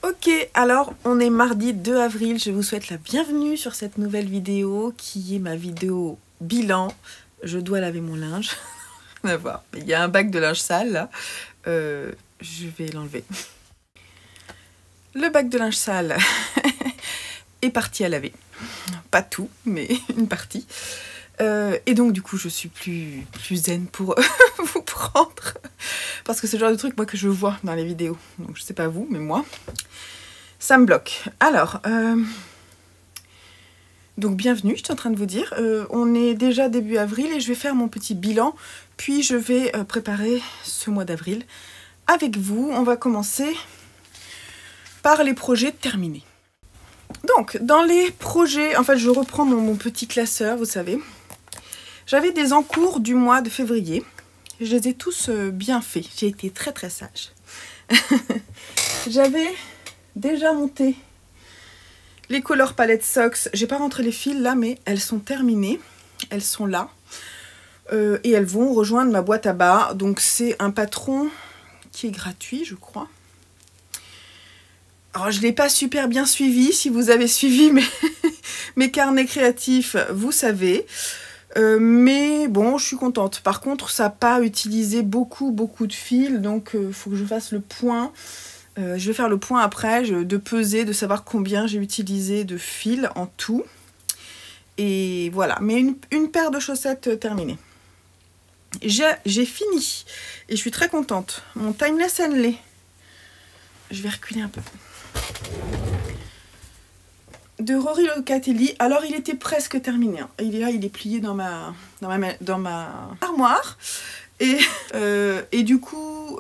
Ok, alors on est mardi 2 avril, je vous souhaite la bienvenue sur cette nouvelle vidéo qui est ma vidéo bilan. Je dois laver mon linge, on va voir. Il y a un bac de linge sale là, je vais l'enlever. Le bac de linge sale est parti à laver, pas tout, mais une partie. Et donc du coup je suis plus zen pour vous prendre, parce que c'est le genre de truc moi que je vois dans les vidéos, donc je sais pas vous, mais moi ça me bloque. Alors donc bienvenue, je suis en train de vous dire, on est déjà début avril et je vais faire mon petit bilan, puis je vais préparer ce mois d'avril avec vous. On va commencer par les projets terminés. Donc dans les projets, en fait je reprends mon petit classeur, vous savez. J'avais des encours du mois de février. Je les ai tous bien faits. J'ai été très sage. J'avais déjà monté les Color Palette Socks. J'ai pas rentré les fils là, mais elles sont terminées. Elles sont là. Et elles vont rejoindre ma boîte à bas. Donc c'est un patron qui est gratuit, je crois. Alors je ne l'ai pas super bien suivi. Si vous avez suivi mes carnets créatifs, vous savez. Mais bon, je suis contente. Par contre, ça n'a pas utilisé beaucoup de fils, donc il faut que je fasse le point. Je vais faire le point après, de peser, de savoir combien j'ai utilisé de fils en tout. Et voilà, mais une paire de chaussettes terminée. J'ai fini, et je suis très contente. Mon Timeless Henley. Je vais reculer un peu. De Rory Locatelli. Alors il était presque terminé, hein. Il est là, il est plié dans ma armoire et du coup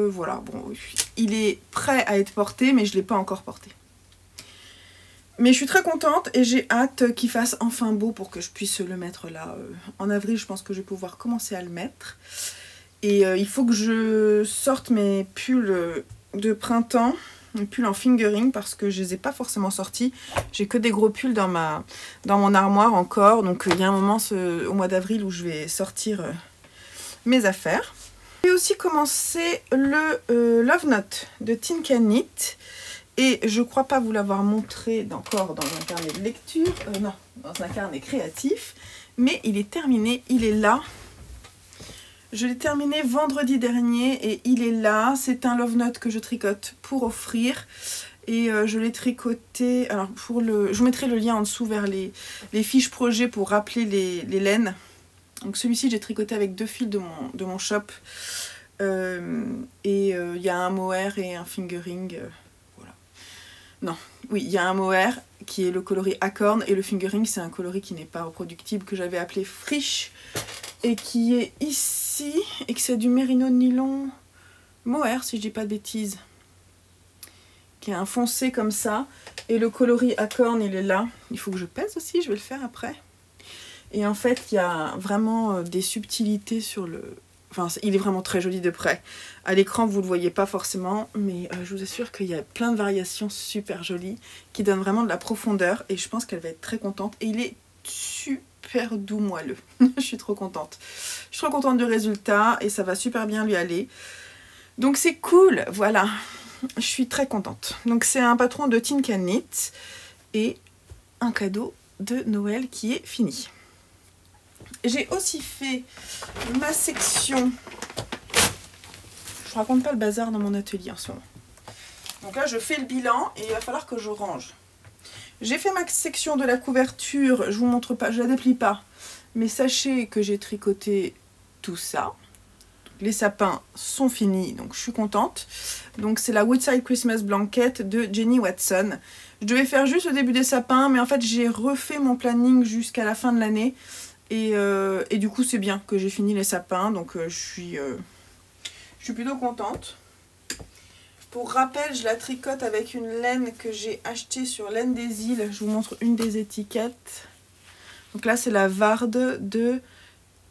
voilà, bon, il est prêt à être porté, mais je l'ai pas encore porté. Mais je suis très contente et j'ai hâte qu'il fasse enfin beau pour que je puisse le mettre là. En avril, je pense que je vais pouvoir commencer à le mettre. Et il faut que je sorte mes pulls de printemps. Mes pulls en fingering, parce que je les ai pas forcément sortis. J'ai que des gros pulls dans mon armoire encore. Donc il y a un moment au mois d'avril où je vais sortir mes affaires. J'ai aussi commencé le Love Note de Tin Can Knit. Et je crois pas vous l'avoir montré encore dans un carnet de lecture. Non, dans un carnet créatif. Mais il est terminé, il est là. Je l'ai terminé vendredi dernier et il est là. C'est un Love Note que je tricote pour offrir. Et je l'ai tricoté... Alors, je vous mettrai le lien en dessous vers les fiches projet pour rappeler les laines. Donc celui-ci, j'ai tricoté avec 2 fils de mon shop. Et il y a un mohair et un fingering. Voilà. Non, oui, il y a un mohair qui est le coloris Acorn. Et le fingering, c'est un coloris qui n'est pas reproductible, que j'avais appelé Friche. Et qui est ici, et que c'est du mérino nylon mohair, si je dis pas de bêtises, qui est un foncé comme ça, et le coloris Acorn il est là. Il faut que je pèse aussi, je vais le faire après. Et en fait il y a vraiment des subtilités sur le... Enfin il est vraiment très joli de près. À l'écran vous le voyez pas forcément, mais je vous assure qu'il y a plein de variations super jolies qui donnent vraiment de la profondeur, et je pense qu'elle va être très contente. Et il est super doux moelleux. Je suis trop contente. Je suis trop contente du résultat et ça va super bien lui aller. Donc c'est cool, voilà. Je suis très contente. Donc c'est un patron de Tin Can Knit et un cadeau de Noël qui est fini. J'ai aussi fait ma section. Je raconte pas le bazar dans mon atelier en ce moment. Donc là je fais le bilan et il va falloir que je range. J'ai fait ma section de la couverture, je vous montre pas, je la déplie pas, mais sachez que j'ai tricoté tout ça. Les sapins sont finis, donc je suis contente. Donc c'est la Woodside Christmas Blanket de Jenny Watson. Je devais faire juste le début des sapins, mais en fait j'ai refait mon planning jusqu'à la fin de l'année. Et du coup c'est bien que j'ai fini les sapins, donc je suis plutôt contente. Pour rappel, je la tricote avec une laine que j'ai achetée sur Laine des Îles. Je vous montre une des étiquettes. Donc là, c'est la Varde de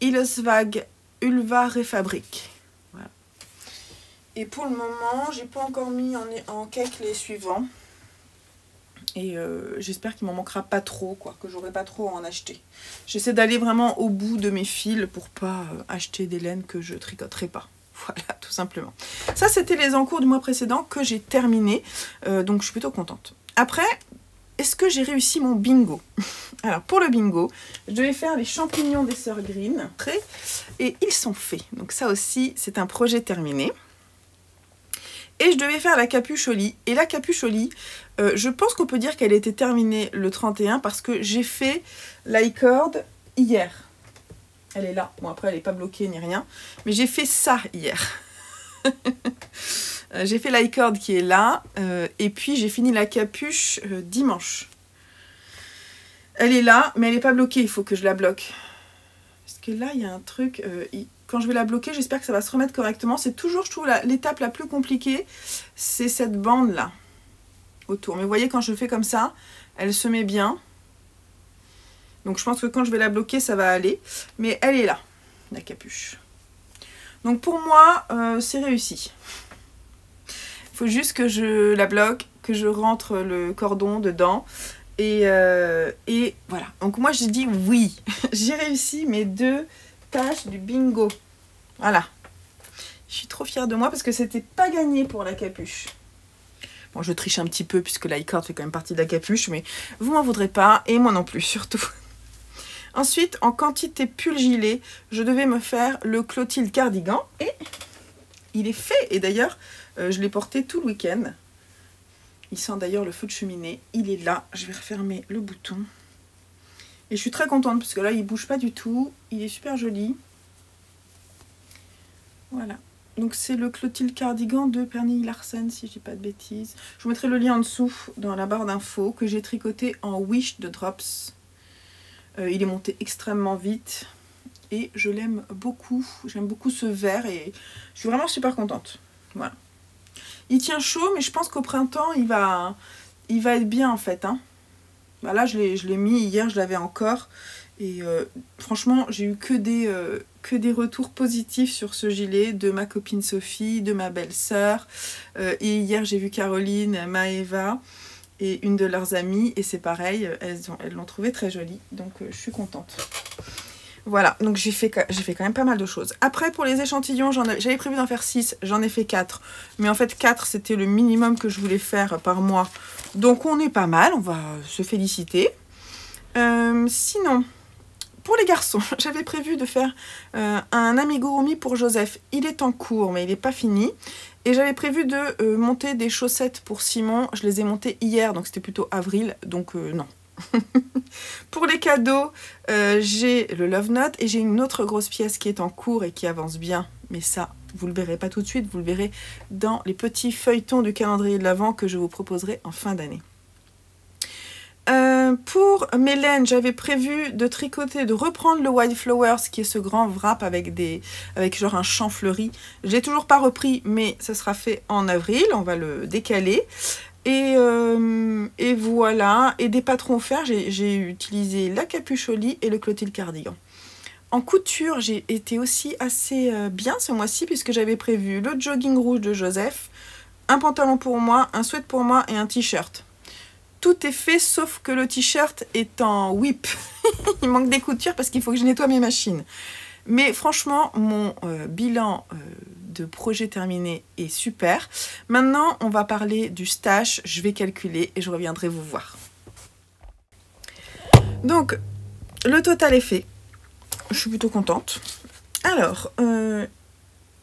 Hillesvag Ulva Refabric. Voilà. Et pour le moment, j'ai pas encore mis en cake les suivants. Et j'espère qu'il m'en manquera pas trop, quoi, que j'aurai pas trop à en acheter. J'essaie d'aller vraiment au bout de mes fils pour pas acheter des laines que je tricoterai pas. Voilà, tout simplement. Ça, c'était les encours du mois précédent que j'ai terminé. Donc, je suis plutôt contente. Après, est-ce que j'ai réussi mon bingo? Alors, pour le bingo, je devais faire les champignons des Sœurs Green. Et ils sont faits. Donc, ça aussi, c'est un projet terminé. Et je devais faire la capuche au lit. Et la capuche au lit, je pense qu'on peut dire qu'elle était terminée le 31 parce que j'ai fait l'icord hier. Elle est là. Bon, après, elle n'est pas bloquée ni rien. Mais j'ai fait ça hier. J'ai fait l'icord qui est là. Et puis, j'ai fini la capuche dimanche. Elle est là, mais elle n'est pas bloquée. Il faut que je la bloque. Parce que là, il y a un truc... quand je vais la bloquer, j'espère que ça va se remettre correctement. C'est toujours, je trouve, l'étape la plus compliquée. C'est cette bande-là. Autour. Mais vous voyez, quand je le fais comme ça, elle se met bien. Donc je pense que quand je vais la bloquer, ça va aller. Mais elle est là, la capuche. Donc pour moi, c'est réussi. Il faut juste que je la bloque, que je rentre le cordon dedans. Et voilà. Donc moi, je dis oui. J'ai réussi mes 2 tâches du bingo. Voilà. Je suis trop fière de moi parce que c'était pas gagné pour la capuche. Bon, je triche un petit peu puisque l'icord fait quand même partie de la capuche. Mais vous m'en voudrez pas. Et moi non plus, surtout. Ensuite, en quantité pull gilet, je devais me faire le Clotilde cardigan. Et il est fait. Et d'ailleurs, je l'ai porté tout le week-end. Il sent d'ailleurs le feu de cheminée. Il est là. Je vais refermer le bouton. Et je suis très contente parce que là, il ne bouge pas du tout. Il est super joli. Voilà. Donc, c'est le Clotilde cardigan de Pernille Larsen, si je dis pas de bêtises. Je vous mettrai le lien en dessous dans la barre d'infos que j'ai tricoté en Wish de Drops. Il est monté extrêmement vite et je l'aime beaucoup. J'aime beaucoup ce vert et je suis vraiment super contente. Voilà. Il tient chaud, mais je pense qu'au printemps, il va être bien en fait. Hein. Bah là, je l'ai mis hier, je l'avais encore. Et franchement, j'ai eu que des retours positifs sur ce gilet de ma copine Sophie, de ma belle-sœur. Et hier, j'ai vu Caroline, Maëva et une de leurs amies. Et c'est pareil, elles l'ont trouvé très joli. Donc, je suis contente. Voilà, donc j'ai fait quand même pas mal de choses. Après, pour les échantillons, j'avais prévu d'en faire 6, j'en ai fait 4. Mais en fait, 4, c'était le minimum que je voulais faire par mois. Donc, on est pas mal, on va se féliciter. Sinon, pour les garçons, j'avais prévu de faire un amigurumi pour Joseph. Il est en cours, mais il n'est pas fini. Et j'avais prévu de monter des chaussettes pour Simon. Je les ai montées hier, donc c'était plutôt avril, donc non. Pour les cadeaux, j'ai le Love Note et j'ai une autre grosse pièce qui est en cours et qui avance bien. Mais ça, vous ne le verrez pas tout de suite, vous le verrez dans les petits feuilletons du calendrier de l'Avent que je vous proposerai en fin d'année. Pour Mélène, j'avais prévu de tricoter, de reprendre le Wild Flowers, qui est ce grand wrap avec genre un champ fleuri. Je l'ai toujours pas repris, mais ça sera fait en avril, on va le décaler. Et voilà, et des patrons offerts, j'ai utilisé la capuche au lit et le Clotilde cardigan. En couture, j'ai été aussi assez bien ce mois-ci, puisque j'avais prévu le jogging rouge de Joseph, un pantalon pour moi, un sweat pour moi et un t-shirt. Tout est fait, sauf que le t-shirt est en whip. Il manque des coutures parce qu'il faut que je nettoie mes machines. Mais franchement, mon bilan de projet terminé est super. Maintenant, on va parler du stash. Je vais calculer et je reviendrai vous voir. Donc, le total est fait. Je suis plutôt contente. Alors,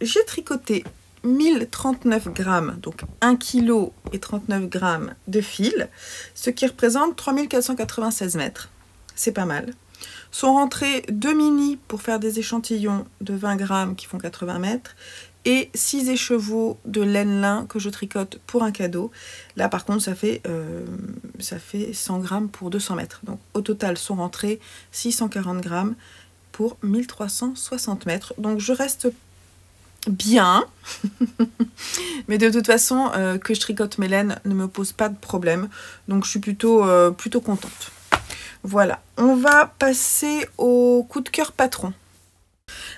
j'ai tricoté 1039 grammes, donc 1 kg et 39 grammes de fil, ce qui représente 3496 mètres. C'est pas mal. Sont rentrés 2 mini pour faire des échantillons de 20 grammes qui font 80 mètres et 6 écheveaux de laine lin que je tricote pour un cadeau. Là par contre ça fait 100 grammes pour 200 mètres. Donc au total sont rentrés 640 grammes pour 1360 mètres. Donc je reste bien, mais de toute façon que je tricote mes laines ne me pose pas de problème. Donc je suis plutôt contente. Voilà, on va passer au coup de cœur patron.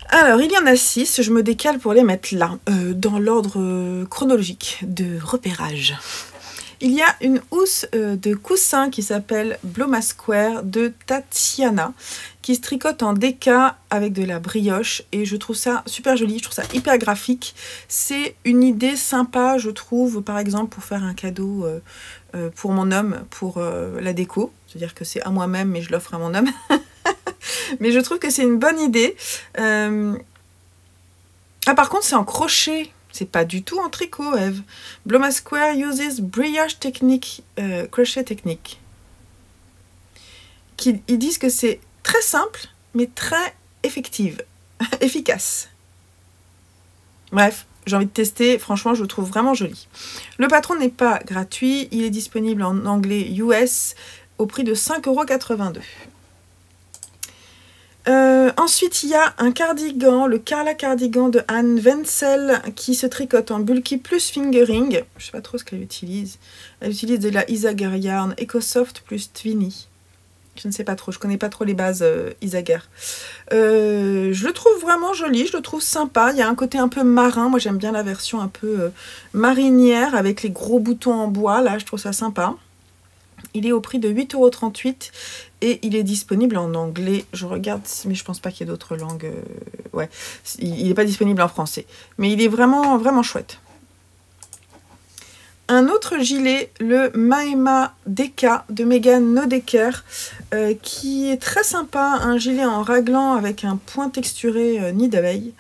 Alors, il y en a 6, je me décale pour les mettre là, dans l'ordre chronologique de repérage. Il y a une housse de coussin qui s'appelle Bloma Square de Tatiana, qui se tricote en DK avec de la brioche, et je trouve ça super joli, je trouve ça hyper graphique. C'est une idée sympa, je trouve, par exemple pour faire un cadeau pour mon homme, pour la déco. C'est-à-dire que c'est à moi-même, mais je l'offre à mon homme. Mais je trouve que c'est une bonne idée. Ah, par contre, c'est en crochet. C'est pas du tout en tricot, Eve. Bloma Square uses brioche technique, crochet technique. Ils disent que c'est très simple, mais très effective, efficace. Bref, j'ai envie de tester. Franchement, je le trouve vraiment joli. Le patron n'est pas gratuit. Il est disponible en anglais US au prix de 5,82 €. Ensuite, il y a un cardigan, le Carla Cardigan de Anne Wenzel, qui se tricote en bulky plus fingering. Je ne sais pas trop ce qu'elle utilise. Elle utilise de la Isager Yarn EcoSoft plus Twinny. Je ne sais pas trop, je ne connais pas trop les bases Isager. Je le trouve vraiment joli, je le trouve sympa. Il y a un côté un peu marin. Moi, j'aime bien la version un peu marinière avec les gros boutons en bois. Là, je trouve ça sympa. Il est au prix de 8,38 € et il est disponible en anglais. Je regarde, mais je pense pas qu'il y ait d'autres langues. Ouais, il n'est pas disponible en français. Mais il est vraiment, vraiment chouette. Un autre gilet, le Maema DK de Megan Nodecker, qui est très sympa. Un gilet en raglan avec un point texturé nid d'abeille,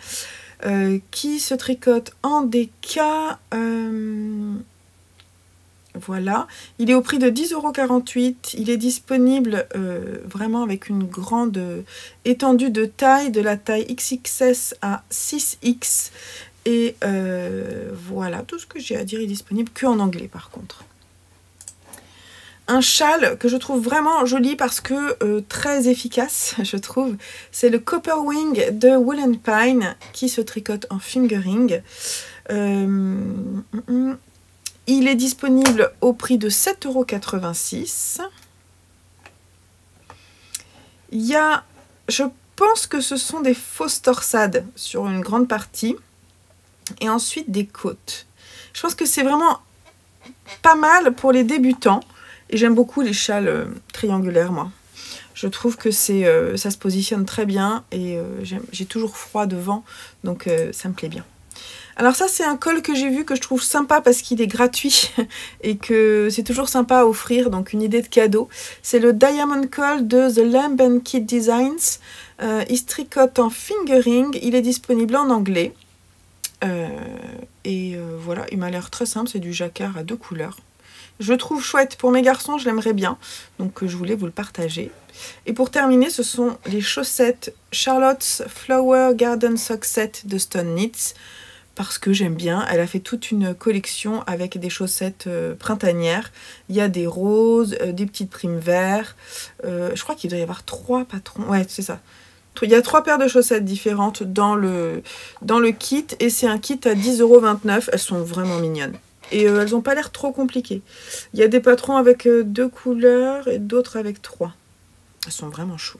qui se tricote en DK. Voilà, il est au prix de 10,48 €. Il est disponible vraiment avec une grande étendue de taille, de la taille XXS à 6X. Et voilà, tout ce que j'ai à dire est disponible qu'en anglais par contre. Un châle que je trouve vraiment joli parce que très efficace, je trouve. C'est le Copper Wing de Wool & Pine qui se tricote en fingering. Il est disponible au prix de 7,86 €. Il y a, je pense que ce sont des fausses torsades sur une grande partie. Et ensuite des côtes. Je pense que c'est vraiment pas mal pour les débutants. Et j'aime beaucoup les châles triangulaires, moi. Je trouve que ça se positionne très bien. Et j'ai toujours froid devant. Donc ça me plaît bien. Alors ça, c'est un col que j'ai vu que je trouve sympa parce qu'il est gratuit et que c'est toujours sympa à offrir, donc une idée de cadeau. C'est le Diamond Col de The Lamb & Kid Designs. Il se tricote en fingering, il est disponible en anglais. Voilà, il m'a l'air très simple, c'est du jacquard à 2 couleurs. Je le trouve chouette pour mes garçons, je l'aimerais bien, donc je voulais vous le partager. Et pour terminer, ce sont les chaussettes Charlotte's Flower Garden Sock Set de Stone Knits. Parce que j'aime bien, elle a fait toute une collection avec des chaussettes printanières. Il y a des roses, des petites primes verts. Je crois qu'il doit y avoir 3 patrons. Ouais, c'est ça. Il y a 3 paires de chaussettes différentes dans le kit. Et c'est un kit à 10,29 €. Elles sont vraiment mignonnes. Et elles n'ont pas l'air trop compliquées. Il y a des patrons avec 2 couleurs et d'autres avec 3. Elles sont vraiment choues.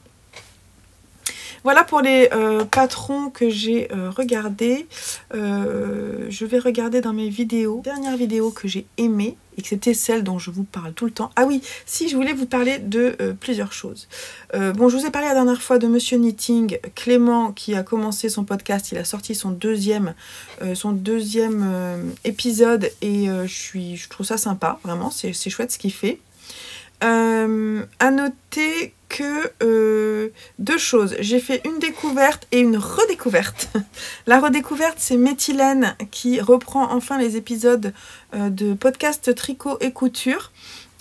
Voilà pour les patrons que j'ai regardés. Je vais regarder dans mes vidéos. Dernière vidéo que j'ai aimée, et que c'était celle dont je vous parle tout le temps. Ah oui, si, je voulais vous parler de plusieurs choses. Bon, je vous ai parlé la dernière fois de Monsieur Knitting, Clément, qui a commencé son podcast. Il a sorti son deuxième épisode et je trouve ça sympa, vraiment, c'est chouette ce qu'il fait. À noter que 2 choses, j'ai fait une découverte et une redécouverte. La redécouverte, c'est Méthylène qui reprend enfin les épisodes de podcast tricot et couture.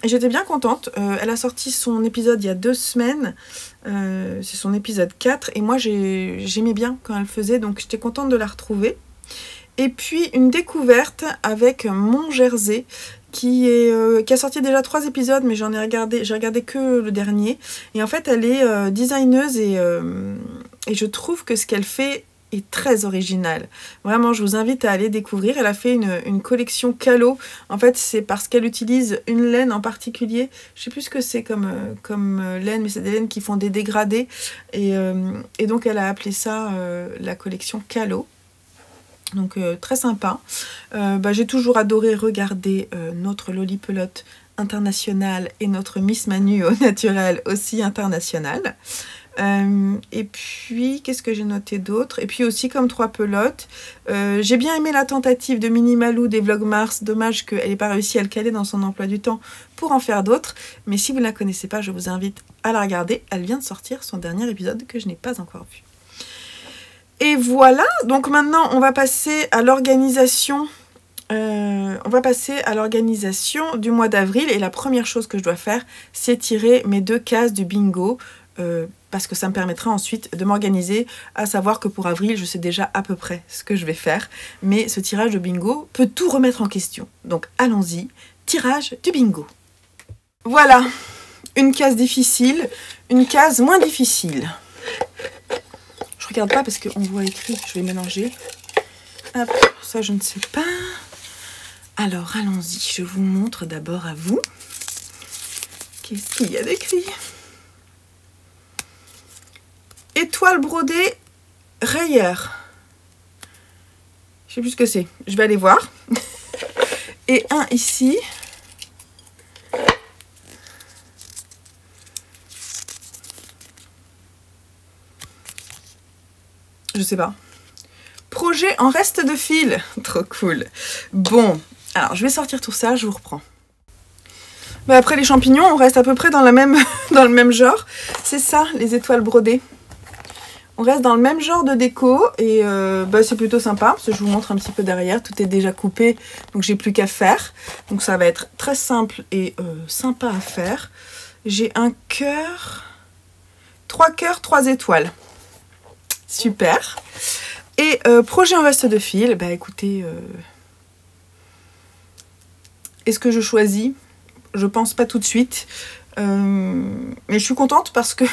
Et j'étais bien contente. Elle a sorti son épisode il y a 2 semaines. C'est son épisode 4 et moi j'aimais bien quand elle faisait, donc j'étais contente de la retrouver. Et puis une découverte avec Mon Jersey qui a sorti déjà 3 épisodes, mais j'ai regardé que le dernier. Et en fait, elle est designeuse et je trouve que ce qu'elle fait est très original. Vraiment, je vous invite à aller découvrir. Elle a fait une collection Calo. En fait, c'est parce qu'elle utilise une laine en particulier. Je sais plus ce que c'est comme laine, mais c'est des laines qui font des dégradés. Et donc, elle a appelé ça la collection Calo. Donc très sympa. J'ai toujours adoré regarder notre Lolipelote internationale et notre Miss Manu au naturel aussi internationale. Et puis, qu'est-ce que j'ai noté d'autre? Et puis aussi, comme 3 pelotes, j'ai bien aimé la tentative de Minnie Malou des Vlogmars. Dommage qu'elle n'ait pas réussi à le caler dans son emploi du temps pour en faire d'autres. Mais si vous ne la connaissez pas, je vous invite à la regarder. Elle vient de sortir son dernier épisode que je n'ai pas encore vu. Et voilà, donc maintenant, on va passer à l'organisation. Du mois d'avril. Et la première chose que je dois faire, c'est tirer mes 2 cases du bingo. Parce que ça me permettra ensuite de m'organiser, à savoir que pour avril, je sais déjà à peu près ce que je vais faire. Mais ce tirage de bingo peut tout remettre en question. Donc allons-y, tirage du bingo. Voilà, une case difficile, une case moins difficile. Je regarde pas parce qu'on voit écrit, je vais mélanger. Hop, ça je ne sais pas. Alors allons-y, je vous montre d'abord à vous. Qu'est-ce qu'il y a d'écrit ? Étoile brodée rayeur. Je sais plus ce que c'est. Je vais aller voir. Et un ici. Je sais pas. Projet en reste de fil. Trop cool. Bon, alors je vais sortir tout ça, je vous reprends. Après les champignons, on reste à peu près dans le même genre. C'est ça, les étoiles brodées. On reste dans le même genre de déco et c'est plutôt sympa parce que je vous montre un petit peu derrière, tout est déjà coupé donc j'ai plus qu'à faire. Donc ça va être très simple et sympa à faire. J'ai un cœur, 3 cœurs, 3 étoiles. Super. Et projet en reste de fil, écoutez, est-ce que je choisis? Je pense pas tout de suite, mais je suis contente parce que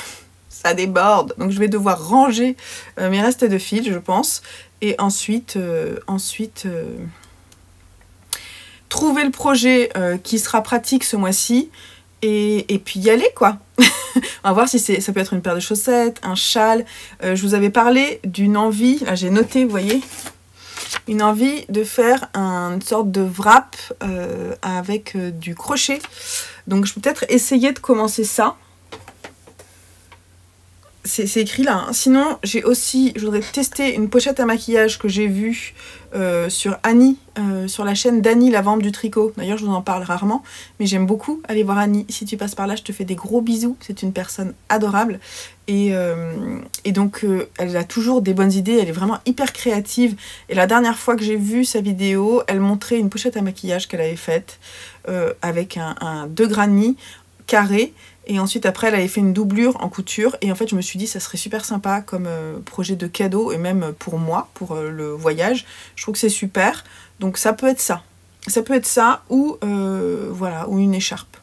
ça déborde, donc je vais devoir ranger mes restes de fil, je pense, et ensuite trouver le projet qui sera pratique ce mois-ci, et puis y aller, quoi. On va voir si ça peut être une paire de chaussettes, un châle. Je vous avais parlé d'une envie, là j'ai noté, vous voyez, une envie de faire une sorte de wrap avec du crochet. Donc je peux peut-être essayer de commencer ça. C'est écrit là. Hein. Sinon, je voudrais tester une pochette à maquillage que j'ai vue sur Annie, sur la chaîne d'Annie, la vente du tricot. D'ailleurs, je vous en parle rarement, mais j'aime beaucoup aller voir Annie. Si tu passes par là, je te fais des gros bisous. C'est une personne adorable. Et donc, elle a toujours des bonnes idées. Elle est vraiment hyper créative. Et la dernière fois que j'ai vu sa vidéo, elle montrait une pochette à maquillage qu'elle avait faite avec un 2 granny carré. Et ensuite, après, elle avait fait une doublure en couture. Et en fait, je me suis dit, ça serait super sympa comme projet de cadeau. Et même pour moi, pour le voyage. Je trouve que c'est super. Donc, ça peut être ça. Ça peut être ça ou, voilà, ou une écharpe.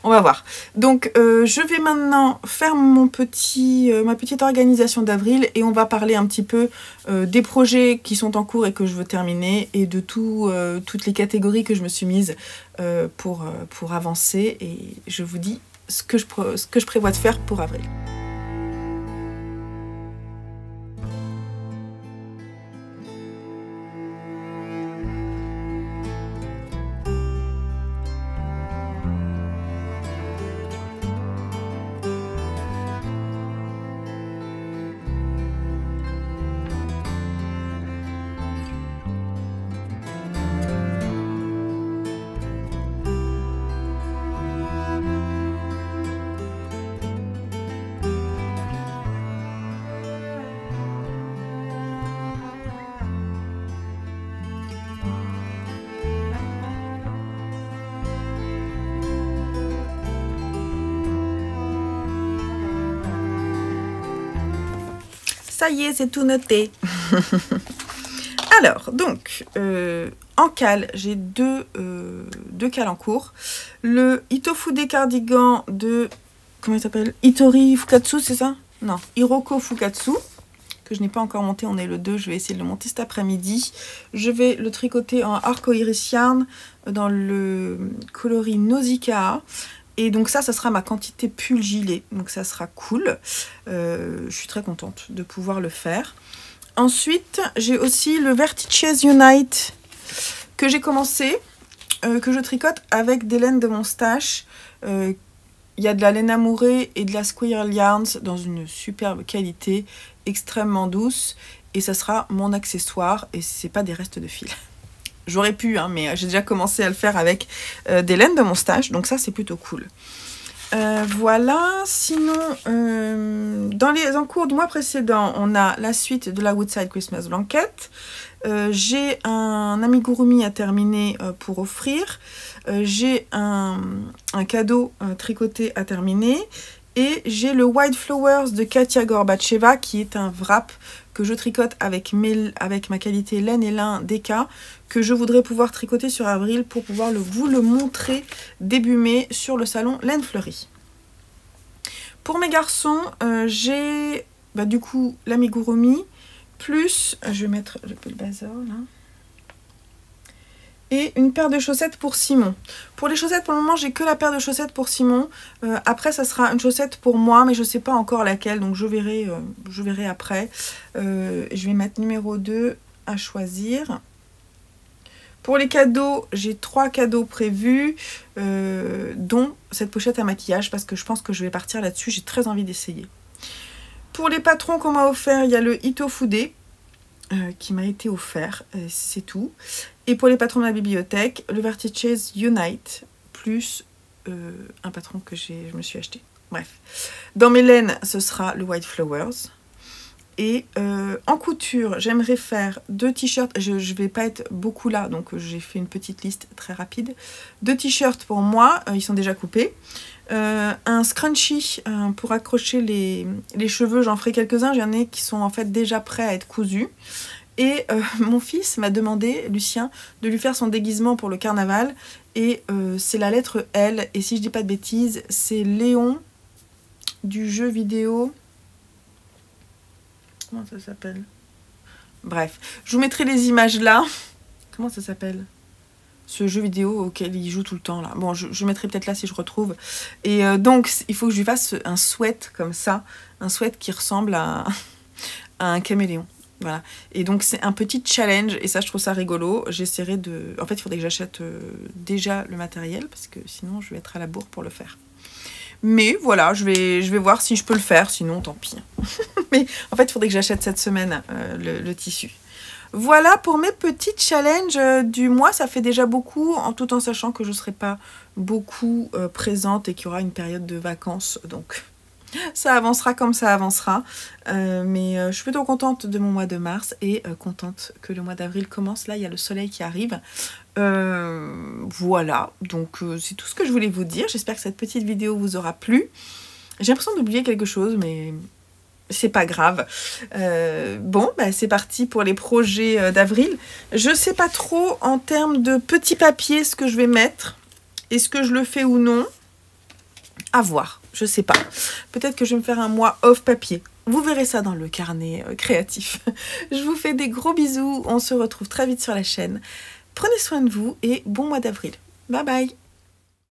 On va voir. Donc, je vais maintenant faire ma petite organisation d'avril. Et on va parler un petit peu des projets qui sont en cours et que je veux terminer. Et de toutes les catégories que je me suis mise pour avancer. Et je vous dis ce que je prévois de faire pour avril. Ça y est, c'est tout noté. Alors, donc, en cale, j'ai deux cales en cours. Le Itofude cardigan de, comment il s'appelle, Hitori Fukatsu, c'est ça? Non, Hiroko Fukatsu, que je n'ai pas encore monté, on est le 2, je vais essayer de le monter cet après-midi. Je vais le tricoter en arco-iris yarn dans le coloris Nausicaa. Et donc ça sera ma quantité pull gilet, donc ça sera cool. Je suis très contente de pouvoir le faire. Ensuite, j'ai aussi le Vertices Unite que j'ai commencé, que je tricote avec des laines de mon stash. Il y a de la laine amourée et de la Squirrel Yarns dans une superbe qualité, extrêmement douce. Et ça sera mon accessoire et c'est pas des restes de fil. J'aurais pu, hein, mais j'ai déjà commencé à le faire avec des laines de mon stash, donc ça c'est plutôt cool. Voilà, sinon, dans les encours du mois précédent, on a la suite de la Woodside Christmas Blanket. J'ai un amigurumi à terminer pour offrir. J'ai un cadeau tricoté à terminer. Et j'ai le White Flowers de Katia Gorbacheva, qui est un wrap que je tricote avec ma qualité laine et lin DK, que je voudrais pouvoir tricoter sur avril pour pouvoir vous le montrer début mai sur le salon Laine Fleurie. Pour mes garçons, j'ai du coup l'amigurumi, plus, je vais mettre le bazar là, et une paire de chaussettes pour Simon. Pour les chaussettes, pour le moment, j'ai que la paire de chaussettes pour Simon. Après, ça sera une chaussette pour moi, mais je ne sais pas encore laquelle, donc je verrai après. Je vais mettre numéro 2 à choisir. Pour les cadeaux, j'ai 3 cadeaux prévus, dont cette pochette à maquillage, parce que je pense que je vais partir là-dessus, j'ai très envie d'essayer. Pour les patrons qu'on m'a offert, il y a le Ito Fude, qui m'a été offert, c'est tout. Et pour les patrons de la bibliothèque, le Vertices Unite, plus un patron que je me suis acheté. Bref. Dans mes laines, ce sera le White Flowers. Et en couture, j'aimerais faire 2 t-shirts. Je ne vais pas être beaucoup là, donc j'ai fait une petite liste très rapide. 2 t-shirts pour moi, ils sont déjà coupés. Un scrunchie pour accrocher les cheveux, j'en ferai quelques-uns. J'en ai qui sont en fait déjà prêts à être cousus. Et mon fils m'a demandé, Lucien, de lui faire son déguisement pour le carnaval. Et c'est la lettre L. Et si je dis pas de bêtises, c'est Léon du jeu vidéo. Comment ça s'appelle? Bref, je vous mettrai les images là. Comment ça s'appelle? Ce jeu vidéo auquel il joue tout le temps là. Bon, je mettrai peut-être là si je retrouve. Et donc, il faut que je lui fasse un sweat comme ça. Un sweat qui ressemble à un caméléon. Voilà. Et donc c'est un petit challenge et ça je trouve ça rigolo. J'essaierai de... En fait il faudrait que j'achète déjà le matériel parce que sinon je vais être à la bourre pour le faire. Mais voilà, je vais voir si je peux le faire, sinon tant pis. Mais en fait il faudrait que j'achète cette semaine le tissu. Voilà pour mes petits challenges du mois. Ça fait déjà beaucoup, tout en sachant que je ne serai pas beaucoup présente et qu'il y aura une période de vacances. Donc... ça avancera comme ça avancera, mais je suis plutôt contente de mon mois de mars et contente que le mois d'avril commence. Là, il y a le soleil qui arrive. Voilà, donc c'est tout ce que je voulais vous dire. J'espère que cette petite vidéo vous aura plu. J'ai l'impression d'oublier quelque chose, mais c'est pas grave. Bon, c'est parti pour les projets d'avril. Je sais pas trop en termes de petits papiers ce que je vais mettre. Est-ce que je le fais ou non? À voir, je sais pas. Peut-être que je vais me faire un mois off papier. Vous verrez ça dans le carnet créatif. Je vous fais des gros bisous. On se retrouve très vite sur la chaîne. Prenez soin de vous et bon mois d'avril. Bye bye.